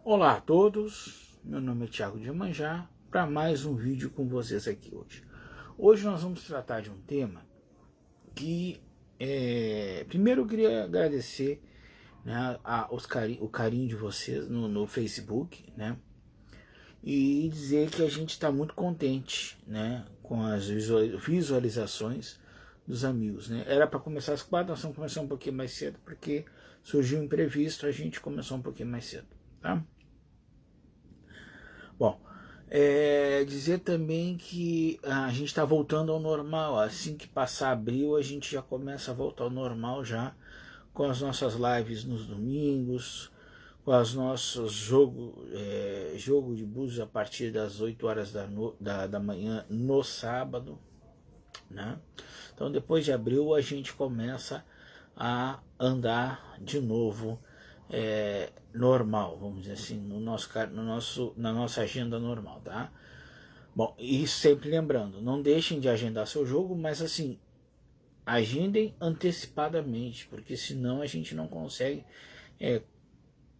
Olá a todos, meu nome é Thiago de Manjá, para mais um vídeo com vocês aqui hoje. Hoje nós vamos tratar de um tema que, primeiro eu queria agradecer, né, o carinho de vocês no Facebook, né, e dizer que a gente está muito contente, né, com as visualizações dos amigos, né. Era para começar às 4, nós vamos começar um pouquinho mais cedo, porque surgiu um imprevisto, a gente começou um pouquinho mais cedo, tá? Bom, dizer também que a gente está voltando ao normal. Assim que passar abril, a gente já começa a voltar ao normal já, com as nossas lives nos domingos, com os nossos jogo de búzios a partir das 8 horas da manhã no sábado, né? Então depois de abril a gente começa a andar de novo normal, vamos dizer assim, na nossa agenda normal, tá? Bom, e sempre lembrando, não deixem de agendar seu jogo, mas assim, agendem antecipadamente, porque senão a gente não consegue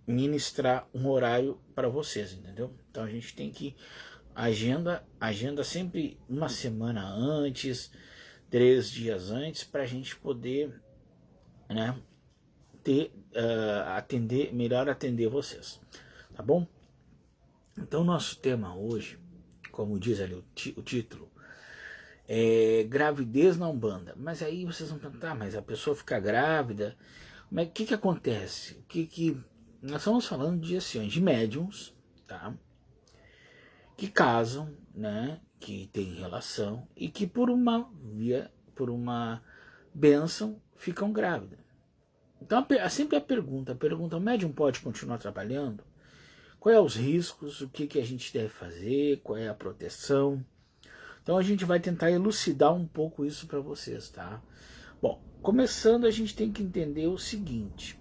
ministrar um horário para vocês, entendeu? Então a gente tem que agenda sempre uma semana antes, 3 dias antes, para a gente poder, né, melhor atender vocês, tá bom? Então nosso tema hoje, como diz ali o título, é gravidez na Umbanda. Mas aí vocês vão perguntar, mas a pessoa fica grávida, mas o que acontece? Nós estamos falando de, assim, de médiums, tá? Que casam, né? Que tem relação e que por uma bênção ficam grávidas. Então sempre a pergunta, o médium pode continuar trabalhando? Quais são os riscos, o que a gente deve fazer, qual é a proteção? Então a gente vai tentar elucidar um pouco isso para vocês, tá? Bom, começando a gente tem que entender o seguinte,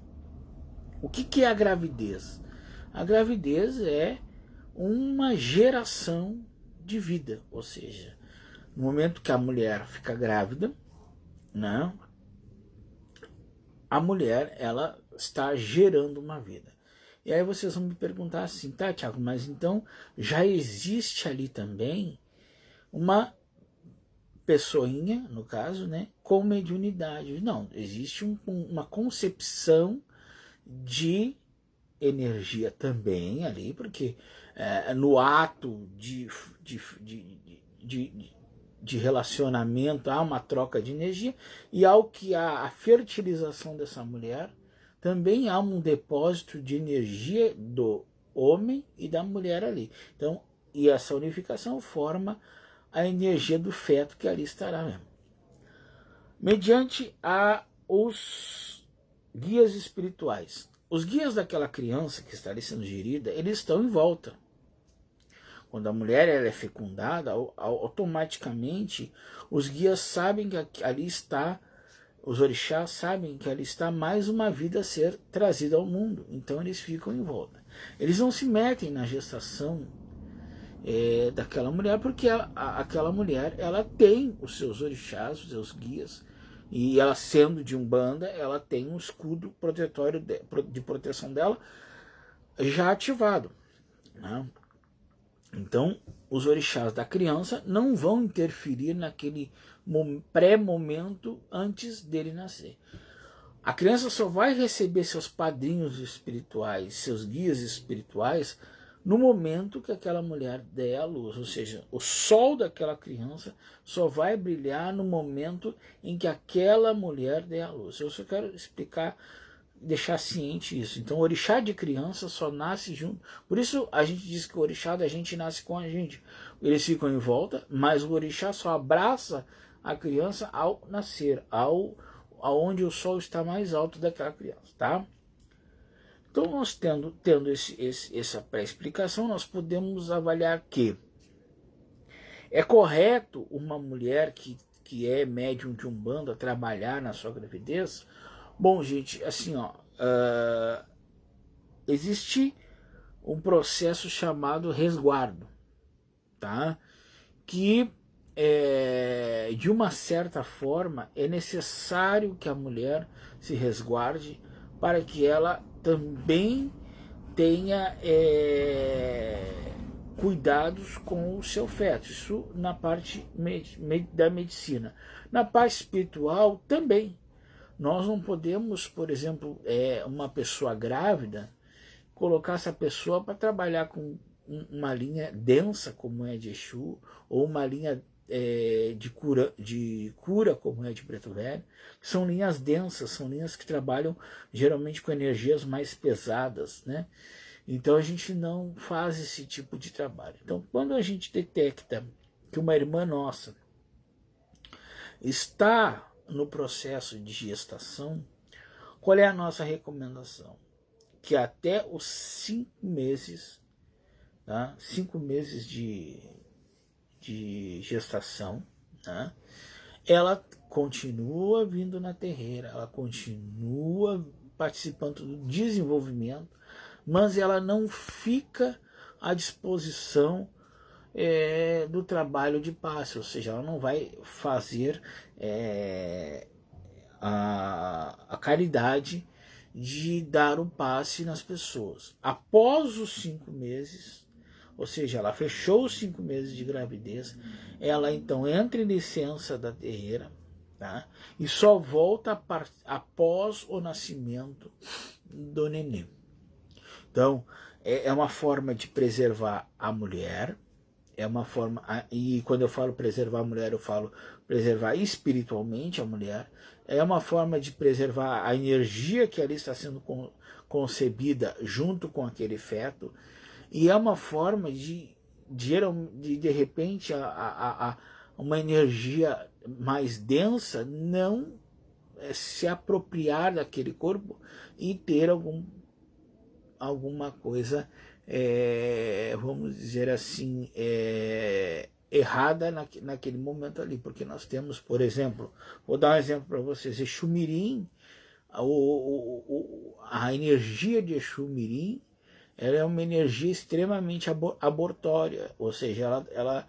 o que é a gravidez? A gravidez é uma geração de vida, ou seja, no momento que a mulher fica grávida, né? A mulher, ela está gerando uma vida. E aí vocês vão me perguntar assim, tá, Thiago, mas então já existe ali também uma pessoinha, no caso, né, com mediunidade? Não, existe uma concepção de energia também ali, porque no ato de relacionamento há uma troca de energia, e ao que há a fertilização dessa mulher, também há um depósito de energia do homem e da mulher ali. Então, e essa unificação forma a energia do feto que ali estará mesmo. Mediante os guias espirituais. Os guias daquela criança que está ali sendo gerida, eles estão em volta. Quando a mulher ela é fecundada, automaticamente os guias sabem que ali está, os orixás sabem que ali está mais uma vida a ser trazida ao mundo. Então eles ficam em volta. Eles não se metem na gestação daquela mulher, porque aquela mulher ela tem os seus orixás, os seus guias, e ela sendo de Umbanda, ela tem um escudo protetório de proteção dela já ativado, né? Então, os orixás da criança não vão interferir naquele pré-momento antes dele nascer. A criança só vai receber seus padrinhos espirituais, seus guias espirituais, no momento que aquela mulher der a luz. Ou seja, o sol daquela criança só vai brilhar no momento em que aquela mulher der a luz. Eu só quero explicar, deixar ciente isso. Então o orixá de criança só nasce junto. Por isso a gente diz que o orixá da gente nasce com a gente. Eles ficam em volta, mas o orixá só abraça a criança ao nascer, aonde o sol está mais alto daquela criança, tá? Então nós tendo essa pré-explicação, nós podemos avaliar que é correto uma mulher que é médium de Umbanda trabalhar na sua gravidez? Bom, gente, assim, ó, existe um processo chamado resguardo, tá? Que de uma certa forma é necessário que a mulher se resguarde para que ela também tenha cuidados com o seu feto. Isso na parte da medicina. Na parte espiritual também. Nós não podemos, por exemplo, uma pessoa grávida, colocar essa pessoa para trabalhar com uma linha densa, como é de Exu, ou uma linha de cura, como é de Preto Velho, que são linhas densas, são linhas que trabalham geralmente com energias mais pesadas, né? Então a gente não faz esse tipo de trabalho. Então, quando a gente detecta que uma irmã nossa está no processo de gestação, qual é a nossa recomendação? Que até os 5 meses, tá? 5 meses de gestação, tá? Ela continua vindo na terreira, ela continua participando do desenvolvimento, mas ela não fica à disposição do trabalho de passe, ou seja, ela não vai fazer a caridade de dar um passe nas pessoas. Após os 5 meses, ou seja, ela fechou os 5 meses de gravidez, ela então entra em licença da terreira, tá? E só volta após o nascimento do neném. Então, é uma forma de preservar a mulher, é uma forma, e quando eu falo preservar a mulher, eu falo preservar espiritualmente a mulher, é uma forma de preservar a energia que ali está sendo concebida junto com aquele feto, e é uma forma de repente, uma energia mais densa não se apropriar daquele corpo e ter alguma coisa, vamos dizer assim, errada naquele momento ali, porque nós temos, por exemplo, vou dar um exemplo para vocês, Exu Mirim, a energia de Exu Mirim, ela é uma energia extremamente abortória, ou seja, ela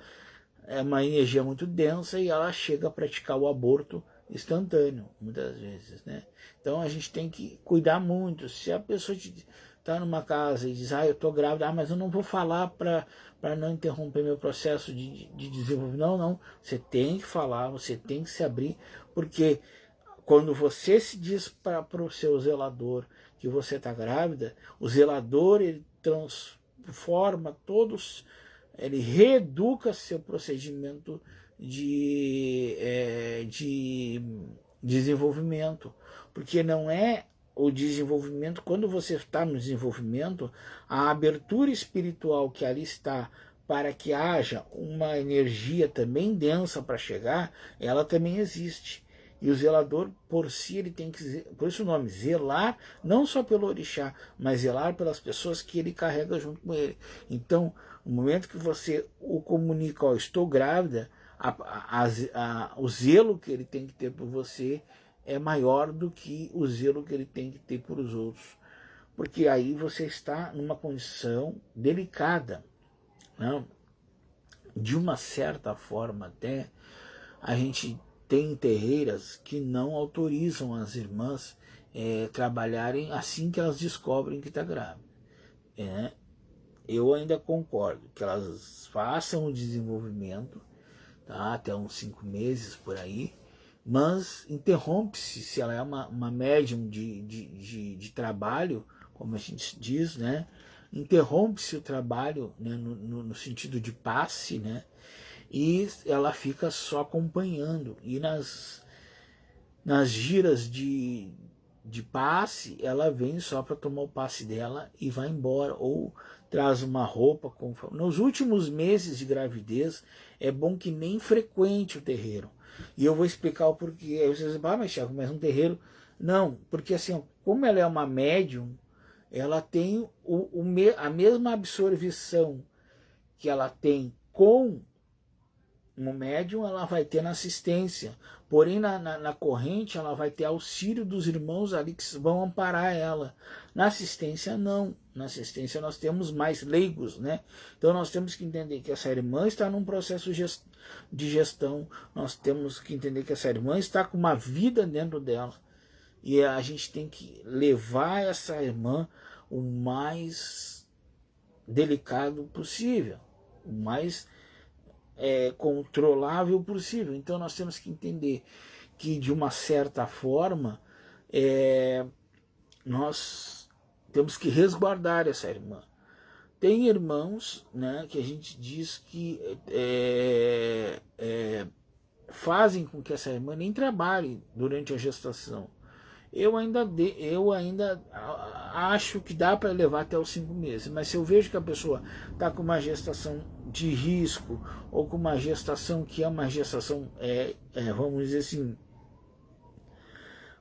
é uma energia muito densa e ela chega a praticar o aborto instantâneo, muitas vezes, né? Então a gente tem que cuidar muito. Se a pessoa está numa casa e diz, eu estou grávida, mas eu não vou falar para não interromper meu processo de desenvolvimento. Não, você tem que falar, você tem que se abrir, porque quando você se diz para o seu zelador que você está grávida, o zelador ele transforma todos, ele reeduca seu procedimento de desenvolvimento, porque não é o desenvolvimento, quando você está no desenvolvimento, a abertura espiritual que ali está para que haja uma energia também densa para chegar, ela também existe. E o zelador, por si, ele tem que, por isso o nome, zelar, não só pelo orixá, mas zelar pelas pessoas que ele carrega junto com ele. Então, no momento que você o comunica, estou grávida, o zelo que ele tem que ter por você é maior do que o zelo que ele tem que ter por os outros. Porque aí você está numa condição delicada, né? De uma certa forma até, a gente tem terreiras que não autorizam as irmãs trabalharem assim que elas descobrem que está grávida. Eu ainda concordo que elas façam o desenvolvimento, tá, até uns 5 meses por aí, mas interrompe-se, se ela é uma médium de trabalho, como a gente diz, né, interrompe-se o trabalho, né, no sentido de passe, né, e ela fica só acompanhando. E nas giras de passe, ela vem só para tomar o passe dela e vai embora, ou traz uma roupa. Nos últimos meses de gravidez, é bom que nem frequente o terreiro. E eu vou explicar o porquê. Aí vocês vão, mas Thiago, mas um terreiro... Não, porque assim, como ela é uma médium, ela tem a mesma absorção que ela tem com no médium, ela vai ter na assistência, porém na corrente ela vai ter auxílio dos irmãos ali que vão amparar ela. Na assistência não, na assistência nós temos mais leigos, né? Então nós temos que entender que essa irmã está num processo de gestão, nós temos que entender que essa irmã está com uma vida dentro dela, e a gente tem que levar essa irmã o mais delicado possível, o mais controlável possível. Então nós temos que entender que, de uma certa forma, nós temos que resguardar essa irmã. Tem irmãos, né, que a gente diz que fazem com que essa irmã nem trabalhe durante a gestação. Eu ainda acho que dá para levar até os 5 meses, mas se eu vejo que a pessoa está com uma gestação de risco, ou com uma gestação que é uma gestação, vamos dizer assim,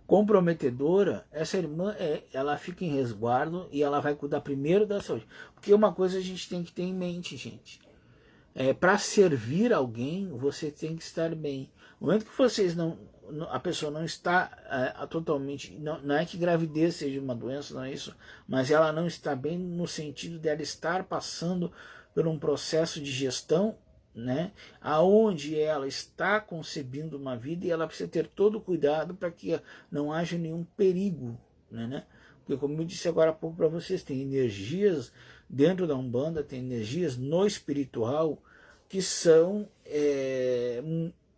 comprometedora, essa irmã ela fica em resguardo e ela vai cuidar primeiro da saúde. Porque uma coisa a gente tem que ter em mente, gente. Para servir alguém, você tem que estar bem. No momento que a pessoa não está totalmente, não é que gravidez seja uma doença, não é isso, mas ela não está bem no sentido dela estar passando por um processo de gestão, né, aonde ela está concebendo uma vida, e ela precisa ter todo o cuidado para que não haja nenhum perigo, né? Porque, como eu disse agora há pouco para vocês, tem energias dentro da Umbanda, tem energias no espiritual que são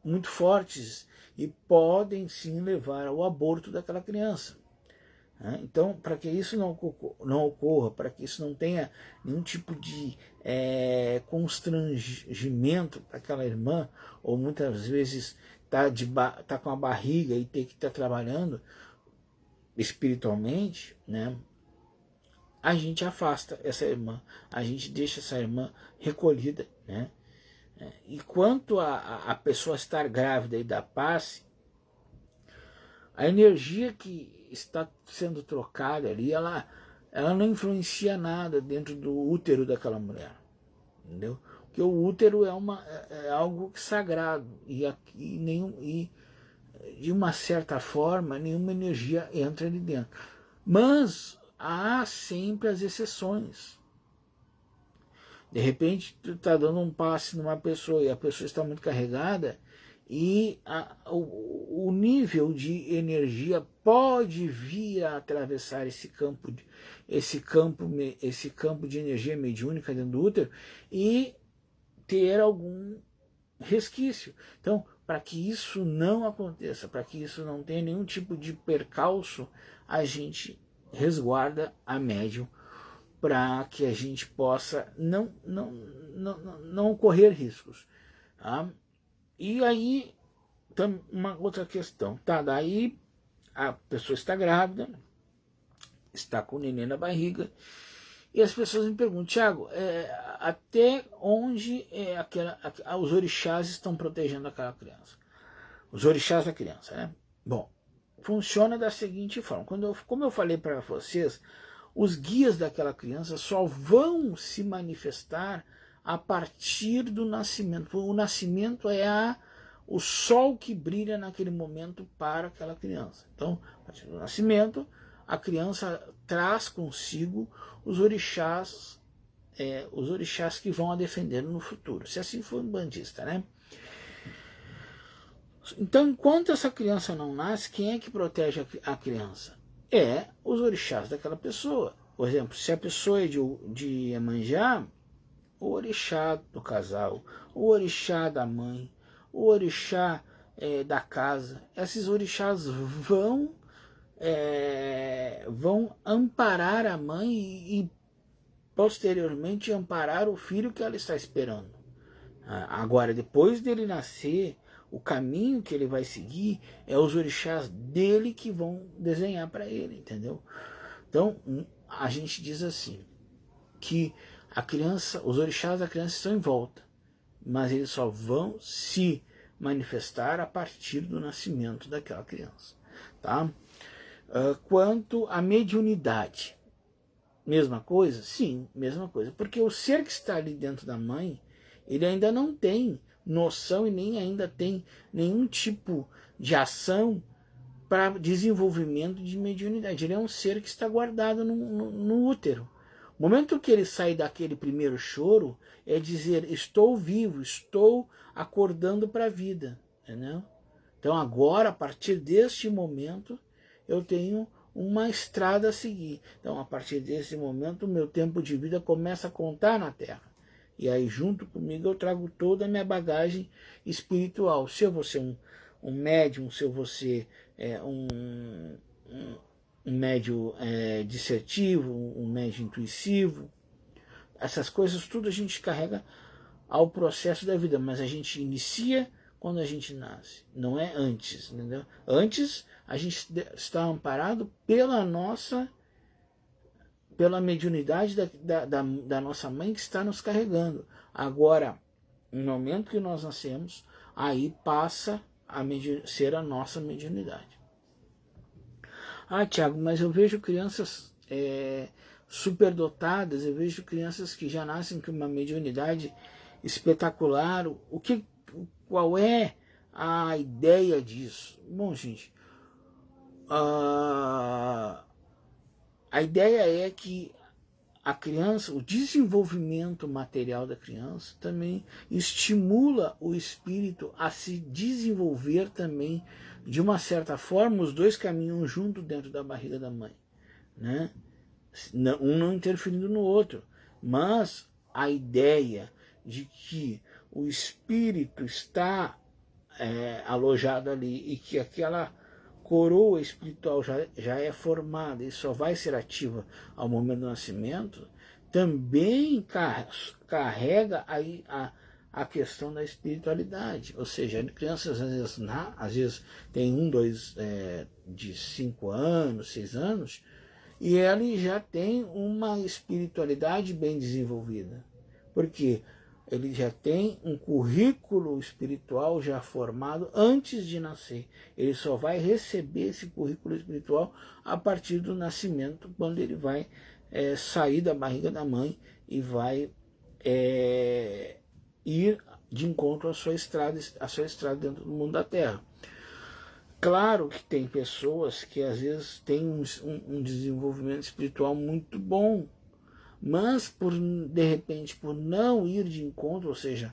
muito fortes e podem sim levar ao aborto daquela criança. Então, para que isso não ocorra, para que isso não tenha nenhum tipo de constrangimento para aquela irmã, ou muitas vezes tá com a barriga e tem que estar trabalhando espiritualmente, né, a gente afasta essa irmã, a gente deixa essa irmã recolhida, né? E quanto a pessoa estar grávida e dar passe, a energia que está sendo trocada ali, ela não influencia nada dentro do útero daquela mulher, entendeu? Porque o útero é algo sagrado, e de uma certa forma nenhuma energia entra ali dentro. Mas há sempre as exceções. De repente tu está dando um passe numa pessoa e a pessoa está muito carregada, e o nível de energia pode vir a atravessar esse campo de energia mediúnica dentro do útero e ter algum resquício. Então, para que isso não aconteça, para que isso não tenha nenhum tipo de percalço, a gente resguarda a médium, para que a gente possa não correr riscos. Tá? E aí, tem uma outra questão. Tá? Daí a pessoa está grávida, está com o neném na barriga, e as pessoas me perguntam: Tiago, até onde os orixás estão protegendo aquela criança? Os orixás da criança, né? Bom, funciona da seguinte forma. Como eu falei para vocês, os guias daquela criança só vão se manifestar a partir do nascimento. O nascimento é o sol que brilha naquele momento para aquela criança. Então, a partir do nascimento, a criança traz consigo os orixás que vão a defender no futuro, se assim for umbandista, né? Então, enquanto essa criança não nasce, quem é que protege a criança? Os orixás daquela pessoa. Por exemplo, se a pessoa é de Iemanjá, o orixá do casal, o orixá da mãe, o orixá da casa, esses orixás vão amparar a mãe e posteriormente amparar o filho que ela está esperando. Agora, depois dele nascer, o caminho que ele vai seguir é os orixás dele que vão desenhar para ele, entendeu? Então, a gente diz assim, que os orixás da criança estão em volta, mas eles só vão se manifestar a partir do nascimento daquela criança. Tá? Quanto à mediunidade, mesma coisa? Sim, mesma coisa. Porque o ser que está ali dentro da mãe, ele ainda não tem noção e nem ainda tem nenhum tipo de ação para desenvolvimento de mediunidade. Ele é um ser que está guardado no útero. O momento que ele sai daquele primeiro choro é dizer: estou vivo, estou acordando para a vida. Entendeu? Então agora, a partir deste momento, eu tenho uma estrada a seguir. Então, a partir desse momento, o meu tempo de vida começa a contar na Terra. E aí, junto comigo, eu trago toda a minha bagagem espiritual. Se eu vou ser um médium, se eu vou ser um médium dissertivo, um médium intuitivo, essas coisas tudo a gente carrega ao processo da vida, mas a gente inicia quando a gente nasce, não é antes, entendeu? Antes a gente está amparado pela mediunidade da nossa mãe que está nos carregando. Agora, no momento que nós nascemos, aí passa a ser a nossa mediunidade. Ah, Tiago, mas eu vejo crianças superdotadas, eu vejo crianças que já nascem com uma mediunidade espetacular. Qual é a ideia disso? Bom, gente, a ideia é que a criança, o desenvolvimento material da criança também estimula o espírito a se desenvolver também de uma certa forma. Os dois caminham junto dentro da barriga da mãe, né? Um não interferindo no outro, mas a ideia de que o espírito está alojado ali e que aquela coroa espiritual já é formada e só vai ser ativa ao momento do nascimento, também carrega aí a questão da espiritualidade. Ou seja, crianças às vezes tem de 5 anos, 6 anos, e ele já tem uma espiritualidade bem desenvolvida. Por quê? Ele já tem um currículo espiritual já formado antes de nascer. Ele só vai receber esse currículo espiritual a partir do nascimento, quando ele vai sair da barriga da mãe e vai ir de encontro à sua estrada dentro do mundo da Terra. Claro que tem pessoas que às vezes têm um desenvolvimento espiritual muito bom, mas de repente por não ir de encontro, ou seja,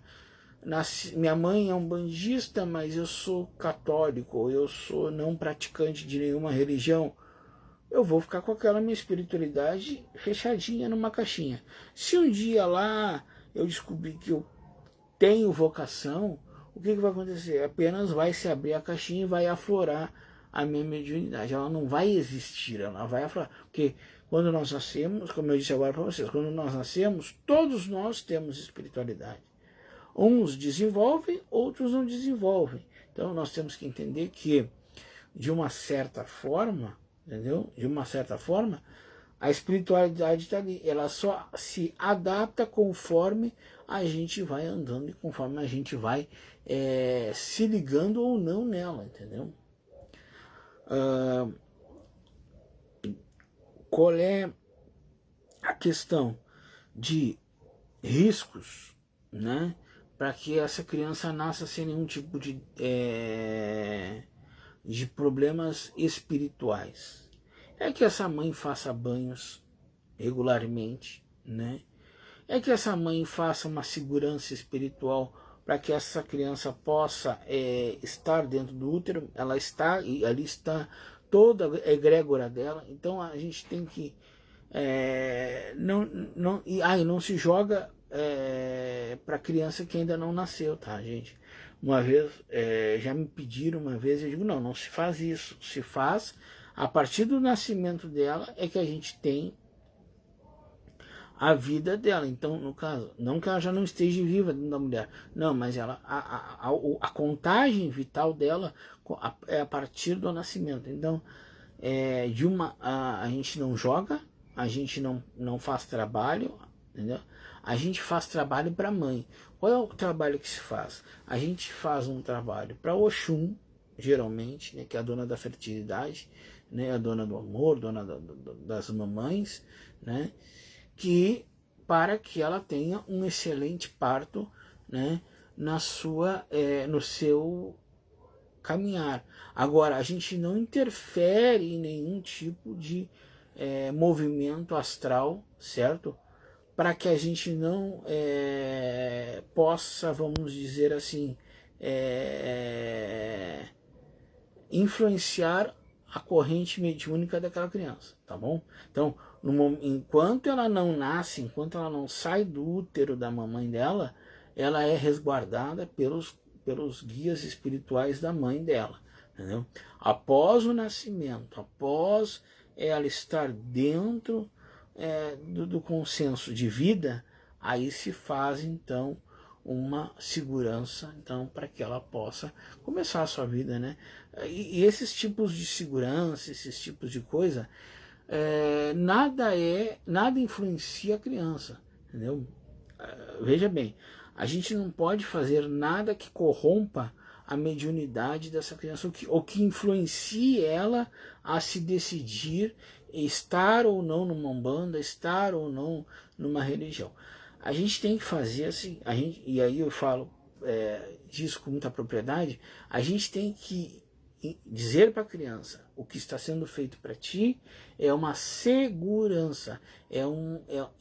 minha mãe é um bandista, mas eu sou católico, ou eu sou não praticante de nenhuma religião, eu vou ficar com aquela minha espiritualidade fechadinha numa caixinha. Se um dia lá eu descobrir que eu tenho vocação, o que vai acontecer? Apenas vai se abrir a caixinha e vai aflorar a minha mediunidade. Ela não vai existir, ela vai aflorar. Porque quando nós nascemos, como eu disse agora para vocês, quando nós nascemos, todos nós temos espiritualidade. Uns desenvolvem, outros não desenvolvem. Então nós temos que entender que, de uma certa forma, entendeu? De uma certa forma, a espiritualidade está ali. Ela só se adapta conforme a gente vai andando e conforme a gente vai se ligando ou não nela, entendeu? Qual é a questão de riscos, né, para que essa criança nasça sem nenhum tipo de problemas espirituais? É que essa mãe faça banhos regularmente, né? É que essa mãe faça uma segurança espiritual para que essa criança possa estar dentro do útero. Ela está, e ali está toda a egrégora dela. Então a gente tem que não se joga para criança que ainda não nasceu, tá, gente? Uma vez já me pediram, uma vez eu digo, não se faz isso. Se faz a partir do nascimento dela é que a gente tem a vida dela. Então, no caso, não que ela já não esteja viva dentro da mulher, não, mas ela, a contagem vital dela é a partir do nascimento. Então, a gente não joga, a gente não faz trabalho, entendeu? A gente faz trabalho para a mãe. Qual é o trabalho que se faz? A gente faz um trabalho para Oxum, geralmente, né, que é a dona da fertilidade, né, a dona do amor, dona das mamães, né, para que ela tenha um excelente parto, né, no seu caminhar. Agora, a gente não interfere em nenhum tipo de movimento astral, certo? Para que a gente não possa, vamos dizer assim, influenciar a corrente mediúnica daquela criança, tá bom? Então, enquanto ela não nasce, enquanto ela não sai do útero da mamãe dela, ela é resguardada pelos guias espirituais da mãe dela, entendeu? Após o nascimento, após ela estar dentro do consenso de vida, aí se faz então uma segurança então para que ela possa começar a sua vida, né? E esses tipos de segurança, esses tipos de coisa, nada influencia a criança, entendeu? Veja bem, a gente não pode fazer nada que corrompa a mediunidade dessa criança, ou que influencie ela a se decidir estar ou não numa umbanda, estar ou não numa religião. A gente tem que fazer assim, e aí eu falo disso com muita propriedade, a gente tem que dizer para a criança: o que está sendo feito para ti é uma segurança, é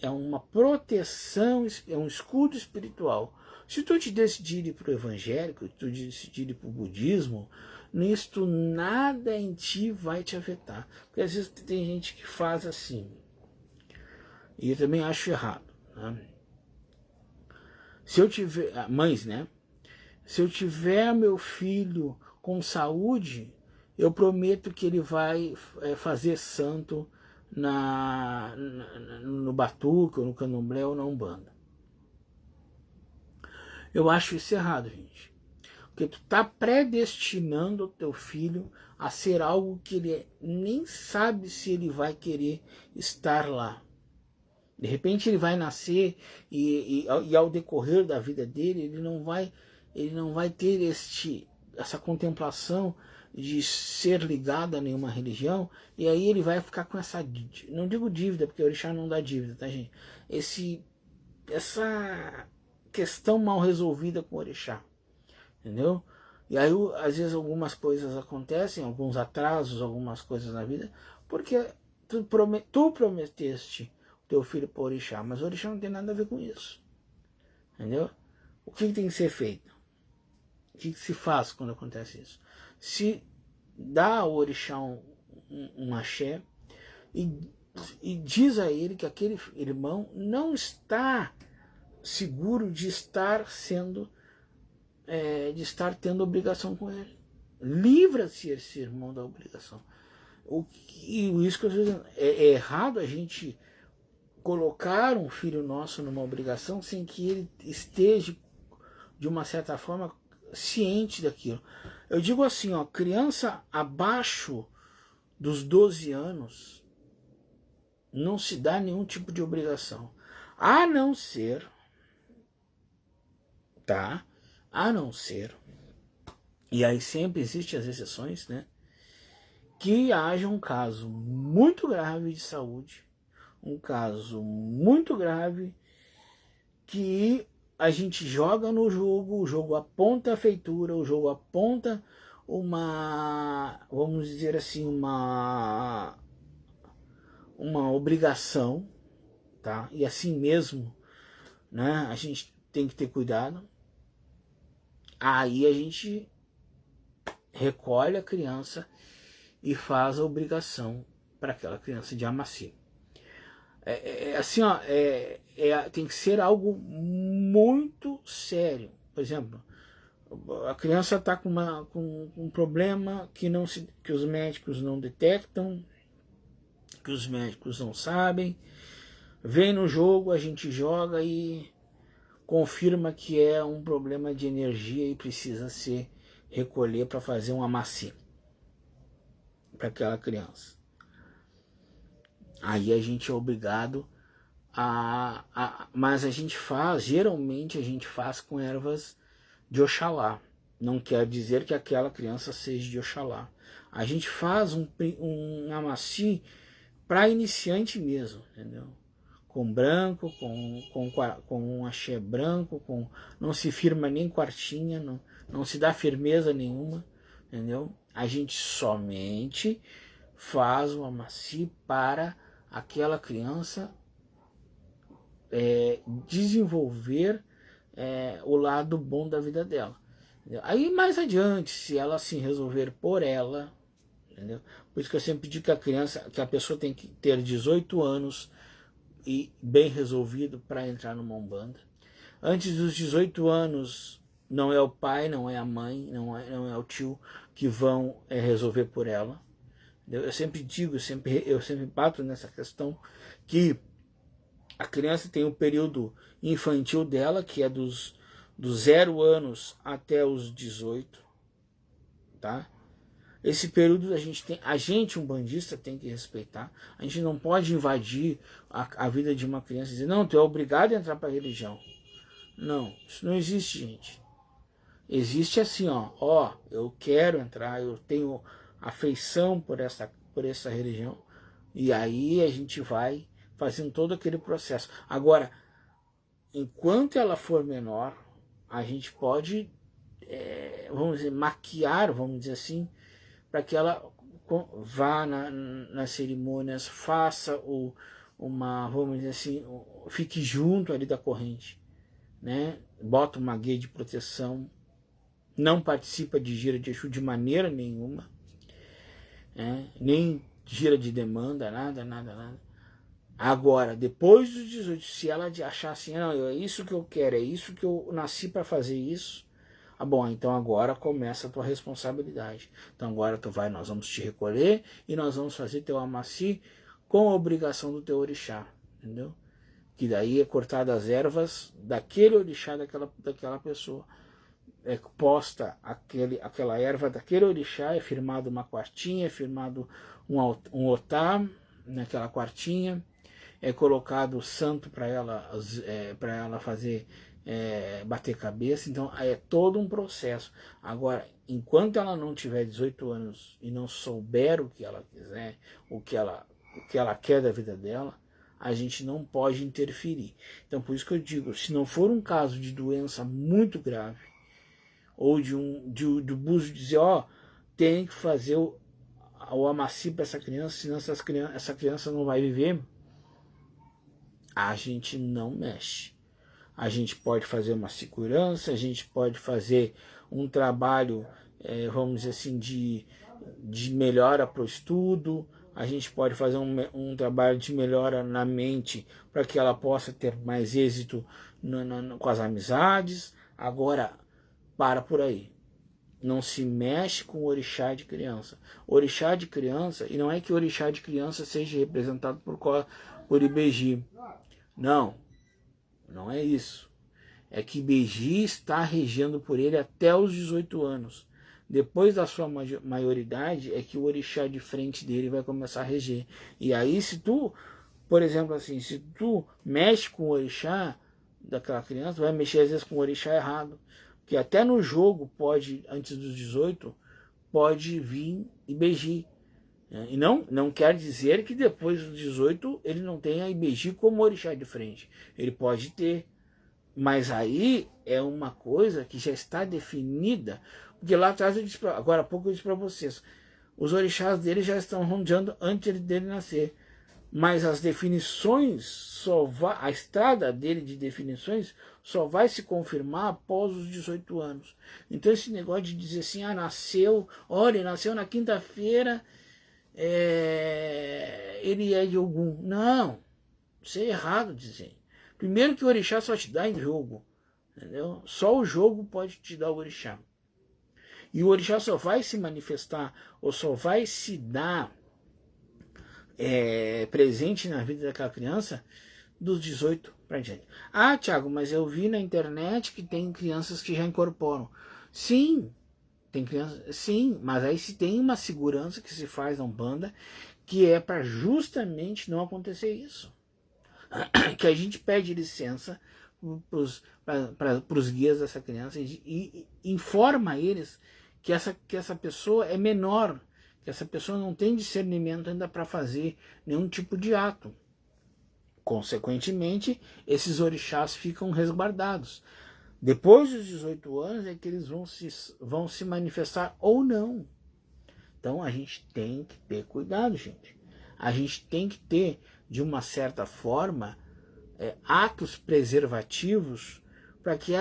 uma proteção, é um escudo espiritual. Se tu te decidir ir para o evangélico, se tu decidir ir para o budismo, nisto nada em ti vai te afetar. Porque às vezes tem gente que faz assim, e eu também acho errado, né? Se eu tiver, mães, né? Se eu tiver meu filho com saúde, eu prometo que ele vai fazer santo no batuque, ou no candomblé, ou na umbanda. Eu acho isso errado, gente. Porque tu tá predestinando o teu filho a ser algo que ele nem sabe se ele vai querer estar lá. De repente ele vai nascer e ao decorrer da vida dele, ele não vai ter essa contemplação de ser ligado a nenhuma religião, e aí ele vai ficar com essa, não digo dívida, porque o orixá não dá dívida, tá, gente? Essa questão mal resolvida com o orixá, entendeu? E aí às vezes algumas coisas acontecem, alguns atrasos, algumas coisas na vida, porque tu prometeste teu filho para o orixá, mas o orixá não tem nada a ver com isso, entendeu? O que tem que ser feito? O que se faz quando acontece isso? Se dá ao orixá um axé e diz a ele que aquele irmão não está seguro de estar tendo obrigação com ele. Livra-se esse irmão da obrigação. Isso que eu estou dizendo, é errado a gente colocar um filho nosso numa obrigação sem que ele esteja, de uma certa forma, ciente daquilo. Eu digo assim, ó, criança abaixo dos 12 anos não se dá nenhum tipo de obrigação. A não ser, tá? A não ser, e aí sempre existem as exceções, né? Que haja um caso muito grave de saúde, um caso muito grave que a gente joga no jogo, o jogo aponta a feitura, o jogo aponta vamos dizer assim, uma obrigação, tá? E assim mesmo, né? A gente tem que ter cuidado. Aí a gente recolhe a criança e faz a obrigação para aquela criança de amaci. Assim, ó, tem que ser algo muito sério. Por exemplo, a criança está com um problema que os médicos não detectam, que os médicos não sabem. Vem no jogo, a gente joga e confirma que é um problema de energia e precisa se recolher para fazer um amaci para aquela criança. Aí a gente é obrigado mas a gente geralmente a gente faz com ervas de Oxalá. Não quer dizer que aquela criança seja de Oxalá. A gente faz um amaci para iniciante mesmo, entendeu? Com branco, com um axé branco, não se firma nem quartinha, não se dá firmeza nenhuma, entendeu? A gente somente faz o amaci para aquela criança desenvolver o lado bom da vida dela. Entendeu? Aí mais adiante, se ela se resolver por ela, entendeu? Por isso que eu sempre digo que que a pessoa tem que ter 18 anos e bem resolvido para entrar numa Umbanda. Antes dos 18 anos, não é o pai, não é a mãe, não é o tio que vão resolver por ela. Eu sempre digo, eu sempre bato nessa questão, que a criança tem o período infantil dela, que é dos 0 anos até os 18, tá? Esse período a gente umbandista tem que respeitar. A gente não pode invadir a vida de uma criança e dizer, não, tu é obrigado a entrar para a religião. Não, isso não existe, gente. Existe assim, ó, eu quero entrar, eu tenho afeição por essa religião, e aí a gente vai fazendo todo aquele processo. Agora, enquanto ela for menor, a gente pode, vamos dizer, maquiar, vamos dizer assim, para que ela vá nas cerimônias, faça vamos dizer assim, fique junto ali da corrente, né? Bota uma guia de proteção, não participa de gira de Exu de maneira nenhuma, né? Nem gira de demanda, nada. Agora, depois dos 18, se ela achar assim, não, é isso que eu quero, é isso que eu nasci para fazer isso, bom, então agora começa a tua responsabilidade. Então agora nós vamos te recolher e nós vamos fazer teu amaci com a obrigação do teu orixá, entendeu? Que daí é cortada as ervas daquele orixá, daquela pessoa. É posta aquela erva daquele orixá, é firmado uma quartinha, é firmado um otá naquela quartinha, é colocado o santo para ela fazer bater cabeça. Então é todo um processo. Agora, enquanto ela não tiver 18 anos e não souber o que ela quiser, o que ela quer da vida dela, a gente não pode interferir. Então por isso que eu digo, se não for um caso de doença muito grave, ou do buzo dizer, tem que fazer o amaci para essa criança, senão essa criança não vai viver, a gente não mexe. A gente pode fazer uma segurança, a gente pode fazer um trabalho, vamos dizer assim, de melhora para o estudo, a gente pode fazer um trabalho de melhora na mente para que ela possa ter mais êxito com as amizades. Agora, para por aí. Não se mexe com o orixá de criança. Orixá de criança, e não é que o orixá de criança seja representado por Ibeji. Não é isso. É que Ibeji está regendo por ele até os 18 anos. Depois da sua maioridade, é que o orixá de frente dele vai começar a reger. E aí, se tu, por exemplo, assim, se tu mexe com o orixá daquela criança, vai mexer às vezes com o orixá errado. Porque até no jogo pode, antes dos 18, pode vir Ibeji. E não quer dizer que depois dos 18 ele não tenha Ibeji como orixá de frente. Ele pode ter. Mas aí é uma coisa que já está definida. Porque lá atrás, agora há pouco eu disse para vocês, os orixás dele já estão rondeando antes dele nascer. Mas as definições, a estrada dele de definições só vai se confirmar após os 18 anos. Então esse negócio de dizer assim, nasceu na quinta-feira, ele é de Ogum. Não, isso é errado dizer. Primeiro que o orixá só te dá em jogo, entendeu? Só o jogo pode te dar o orixá. E o orixá só vai se manifestar, ou só vai se dar presente na vida daquela criança dos 18 para diante. Tiago, mas eu vi na internet que tem crianças que já incorporam. Sim, tem crianças, sim, mas aí se tem uma segurança que se faz na Umbanda, que é para justamente não acontecer isso. Que a gente pede licença para os guias dessa criança e informa eles que essa pessoa é menor, que essa pessoa não tem discernimento ainda para fazer nenhum tipo de ato. Consequentemente, esses orixás ficam resguardados. Depois dos 18 anos é que eles vão se manifestar ou não. Então a gente tem que ter cuidado, gente. A gente tem que ter, de uma certa forma, atos preservativos para que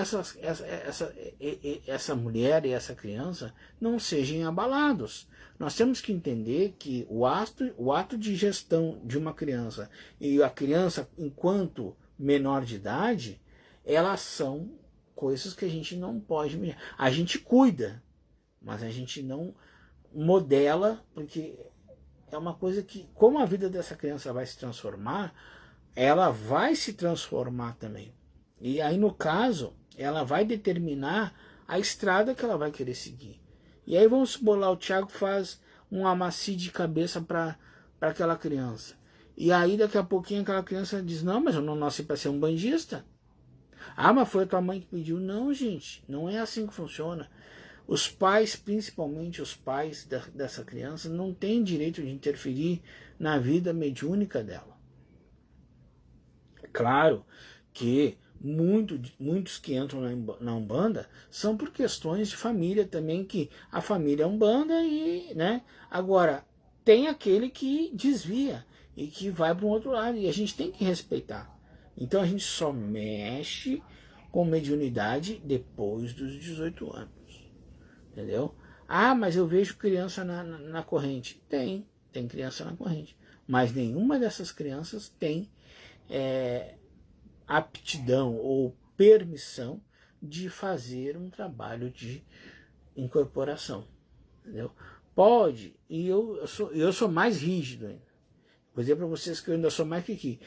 essa mulher e essa criança não sejam abalados. Nós temos que entender que o ato de gestão de uma criança e a criança enquanto menor de idade, elas são coisas que a gente não pode... A gente cuida, mas a gente não modela, porque é uma coisa que, como a vida dessa criança vai se transformar, ela vai se transformar também. E aí, no caso, ela vai determinar a estrada que ela vai querer seguir. E aí, vamos supor lá, o Thiago faz um amacio de cabeça para aquela criança. E aí, daqui a pouquinho, aquela criança diz, não, mas eu não nasci para ser um bandista. Ah, mas foi a tua mãe que pediu. Não, gente, não é assim que funciona. Os pais, principalmente os pais dessa criança, não têm direito de interferir na vida mediúnica dela. Claro que muitos que entram na Umbanda são por questões de família também, que a família é Umbanda e, né? Agora, tem aquele que desvia e que vai para um outro lado, e a gente tem que respeitar. Então a gente só mexe com mediunidade depois dos 18 anos. Entendeu? Ah, mas eu vejo criança na corrente. Tem criança na corrente. Mas nenhuma dessas crianças tem aptidão ou permissão de fazer um trabalho de incorporação. Entendeu? Pode, e eu sou mais rígido ainda. Vou dizer para vocês que eu ainda sou mais que aqui.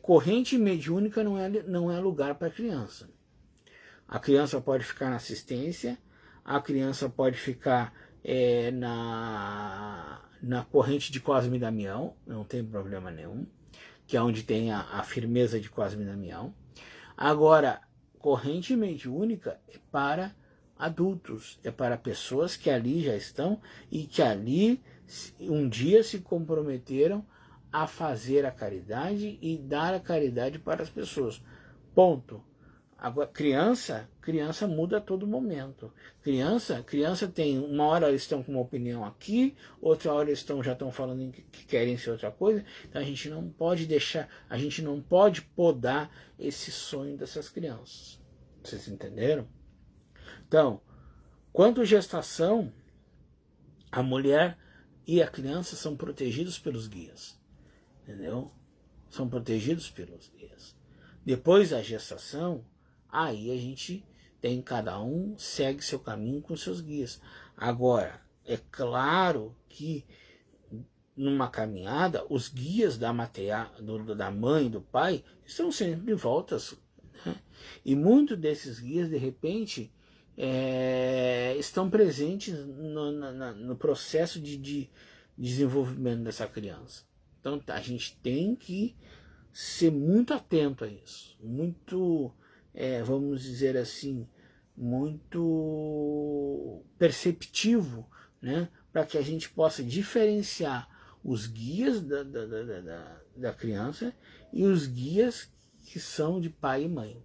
Corrente mediúnica não é lugar para criança. A criança pode ficar na assistência, a criança pode ficar na corrente de Cosme e Damião, não tem problema nenhum, que é onde tem a firmeza de Cosme e Damião. Agora, corrente mediúnica é para adultos, é para pessoas que ali já estão e que ali um dia se comprometeram a fazer a caridade e dar a caridade para as pessoas. Ponto. Agora, criança muda a todo momento. Criança tem, uma hora eles estão com uma opinião aqui, outra hora eles já estão falando que querem ser outra coisa. Então a gente não pode deixar, a gente não pode podar esse sonho dessas crianças. Vocês entenderam? Então, quanto à gestação, a mulher e a criança são protegidos pelos guias. Entendeu? São protegidos pelos guias. Depois da gestação, aí a gente tem, cada um segue seu caminho com seus guias. Agora, é claro que numa caminhada, os guias da mãe e do pai estão sempre em voltas. Né? E muitos desses guias, de repente, estão presentes no processo de desenvolvimento dessa criança. Então a gente tem que ser muito atento a isso, muito, vamos dizer assim, muito perceptivo, né, para que a gente possa diferenciar os guias da criança e os guias que são de pai e mãe,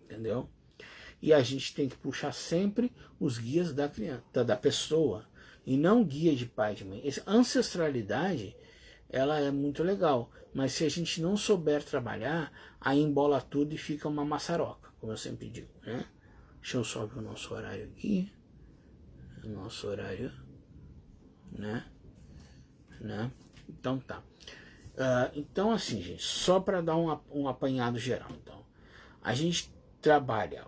entendeu? E a gente tem que puxar sempre os guias da criança, da pessoa, e não guia de pai e de mãe. Essa ancestralidade, ela é muito legal, mas se a gente não souber trabalhar, aí embola tudo e fica uma maçaroca, como eu sempre digo, né? Deixa eu só ver o nosso horário aqui. O nosso horário, né? Então tá. Então assim, gente, só para dar um apanhado geral. Então, a gente trabalha,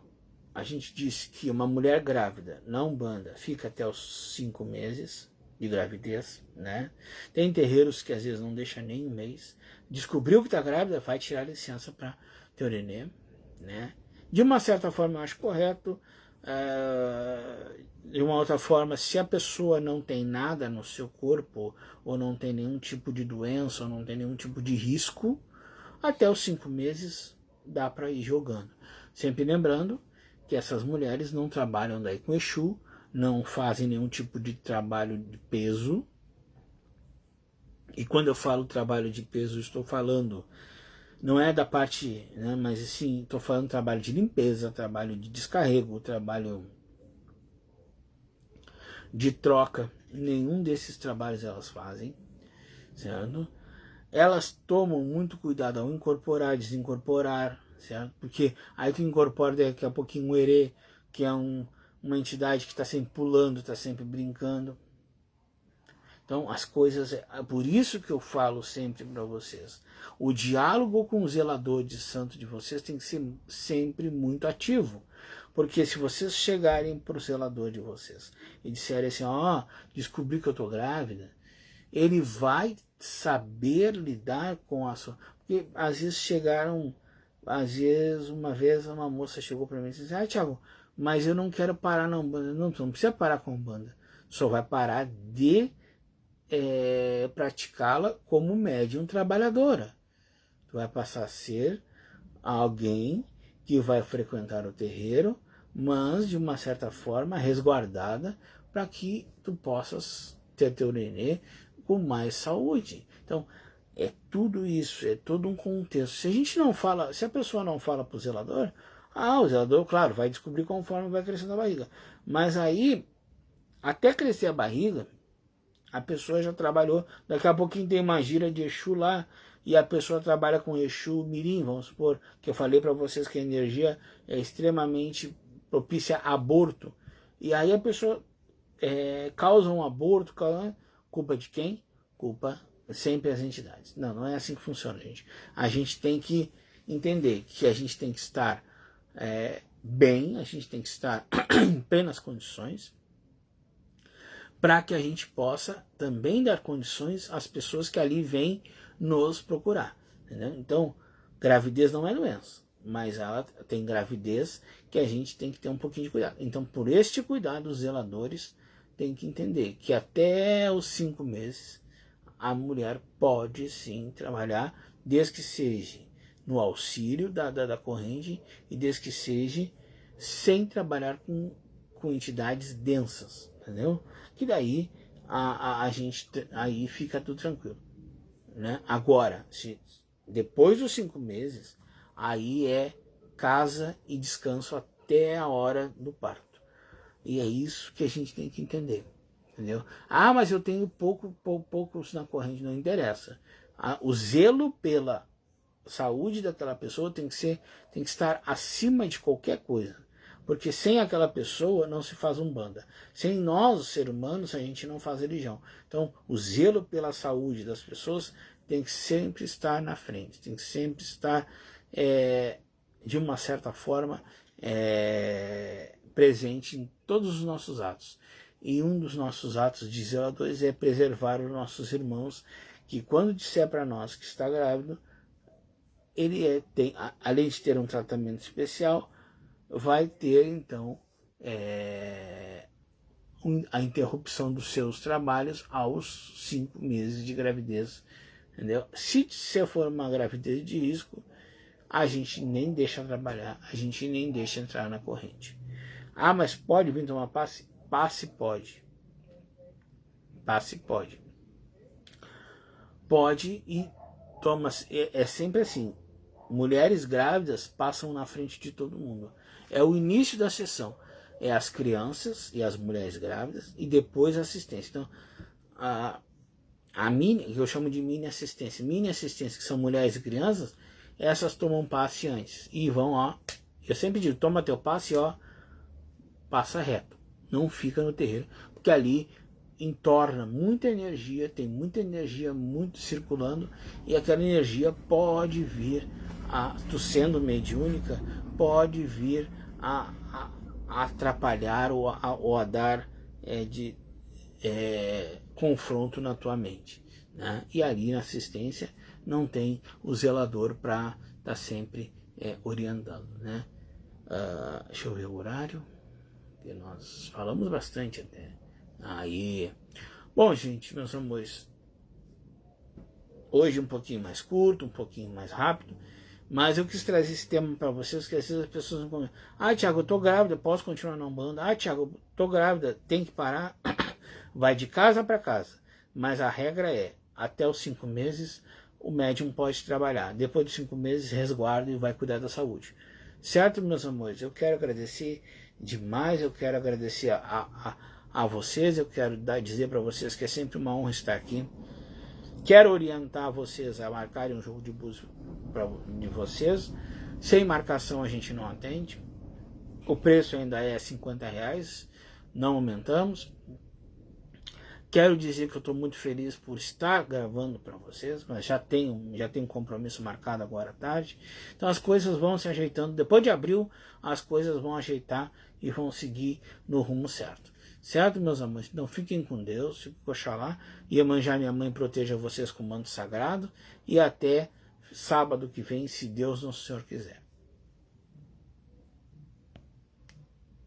a gente diz que uma mulher grávida na Umbanda fica até os 5 meses de gravidez, né? Tem terreiros que às vezes não deixa nem um mês. Descobriu que está grávida, vai tirar licença para ter o nenê, né? De uma certa forma eu acho correto. De uma outra forma, se a pessoa não tem nada no seu corpo, ou não tem nenhum tipo de doença, ou não tem nenhum tipo de risco, até os 5 meses dá para ir jogando. Sempre lembrando que essas mulheres não trabalham daí com Exu, não fazem nenhum tipo de trabalho de peso. E quando eu falo trabalho de peso, estou falando, não é da parte, né, mas sim, estou falando trabalho de limpeza, trabalho de descarrego, trabalho de troca. Nenhum desses trabalhos elas fazem, certo? Elas tomam muito cuidado ao incorporar, desincorporar, certo? Porque aí tu incorpora daqui a pouquinho um erê, que é uma entidade que está sempre pulando, está sempre brincando. Então as coisas, é por isso que eu falo sempre para vocês, o diálogo com o zelador de santo de vocês tem que ser sempre muito ativo. Porque se vocês chegarem para o zelador de vocês e disserem assim, ó, descobri que eu estou grávida, ele vai saber lidar com a sua... Porque às vezes às vezes uma vez uma moça chegou para mim e disse, Thiago, mas eu não quero parar na Umbanda. Não, tu não precisa parar com a Umbanda, só vai parar de praticá-la como médium trabalhadora. Tu vai passar a ser alguém que vai frequentar o terreiro, mas de uma certa forma resguardada, para que tu possas ter teu nenê com mais saúde. Então, é tudo isso, é todo um contexto. Se a gente não fala, se a pessoa não fala para o zelador, o zelador, claro, vai descobrir conforme vai crescendo a barriga. Mas aí, até crescer a barriga, a pessoa já trabalhou, daqui a pouquinho tem uma gira de Exu lá, e a pessoa trabalha com Exu Mirim, vamos supor, que eu falei para vocês que a energia é extremamente propícia a aborto. E aí a pessoa causa um aborto, culpa de quem? Culpa sempre as entidades. Não, não é assim que funciona, gente. A gente tem que entender que a gente tem que estar bem, a gente tem que estar em plenas condições, para que a gente possa também dar condições às pessoas que ali vêm nos procurar. Entendeu? Então, gravidez não é doença, mas ela tem gravidez que a gente tem que ter um pouquinho de cuidado. Então, por este cuidado, os zeladores têm que entender que até os 5 meses a mulher pode sim trabalhar, desde que seja no auxílio da corrente e desde que seja sem trabalhar com entidades densas, entendeu? Que daí a gente aí fica tudo tranquilo, né? Agora, se depois dos 5 meses, aí é casa e descanso até a hora do parto. E é isso que a gente tem que entender, entendeu? Mas eu tenho poucos na corrente, não interessa. O zelo pela saúde daquela pessoa tem que estar acima de qualquer coisa. Porque sem aquela pessoa não se faz Umbanda. Sem nós, os seres humanos, a gente não faz religião. Então, o zelo pela saúde das pessoas tem que sempre estar na frente. Tem que sempre estar, de uma certa forma, presente em todos os nossos atos. E um dos nossos atos de zeladores é preservar os nossos irmãos, que quando disser para nós que está grávido, ele tem, além de ter um tratamento especial, vai ter então a interrupção dos seus trabalhos aos 5 meses de gravidez, entendeu? Se for uma gravidez de risco, a gente nem deixa trabalhar, a gente nem deixa entrar na corrente. Mas pode vir tomar passe? Passe pode. Passe pode. Pode e toma, é sempre assim. Mulheres grávidas passam na frente de todo mundo. É o início da sessão. É as crianças e as mulheres grávidas e depois a assistência. Então, a mini, que eu chamo de mini assistência, que são mulheres e crianças, essas tomam passe antes. E vão, eu sempre digo, toma teu passe, passa reto. Não fica no terreiro, porque ali entorna muita energia, tem muita energia muito circulando, e aquela energia pode vir tu sendo mediúnica, pode vir a atrapalhar ou a dar confronto na tua mente, né? E ali na assistência não tem o zelador para estar sempre orientando, né? Deixa eu ver o horário, que nós falamos bastante até. Bom, gente, meus amores, hoje um pouquinho mais curto, um pouquinho mais rápido, mas eu quis trazer esse tema para vocês, que às vezes as pessoas não comentam. Thiago, eu tô grávida, posso continuar na Umbanda? Thiago, eu tô grávida, tem que parar? Vai de casa para casa, mas a regra é, até os 5 meses, o médium pode trabalhar. Depois dos 5 meses, resguarda e vai cuidar da saúde. Certo, meus amores? Eu quero agradecer demais, eu quero agradecer a vocês, eu quero dizer para vocês que é sempre uma honra estar aqui. Quero orientar vocês a marcarem um jogo de búzios de vocês. Sem marcação a gente não atende. O preço ainda é R$50, não aumentamos. Quero dizer que eu estou muito feliz por estar gravando para vocês, mas já tenho um compromisso marcado agora à tarde. Então as coisas vão se ajeitando. Depois de abril, as coisas vão ajeitar e vão seguir no rumo certo. Certo, meus amores? Então fiquem com Deus, fiquem com Oxalá. Iemanjá, minha mãe, proteja vocês com o manto sagrado. E até sábado que vem, se Deus Nosso Senhor quiser.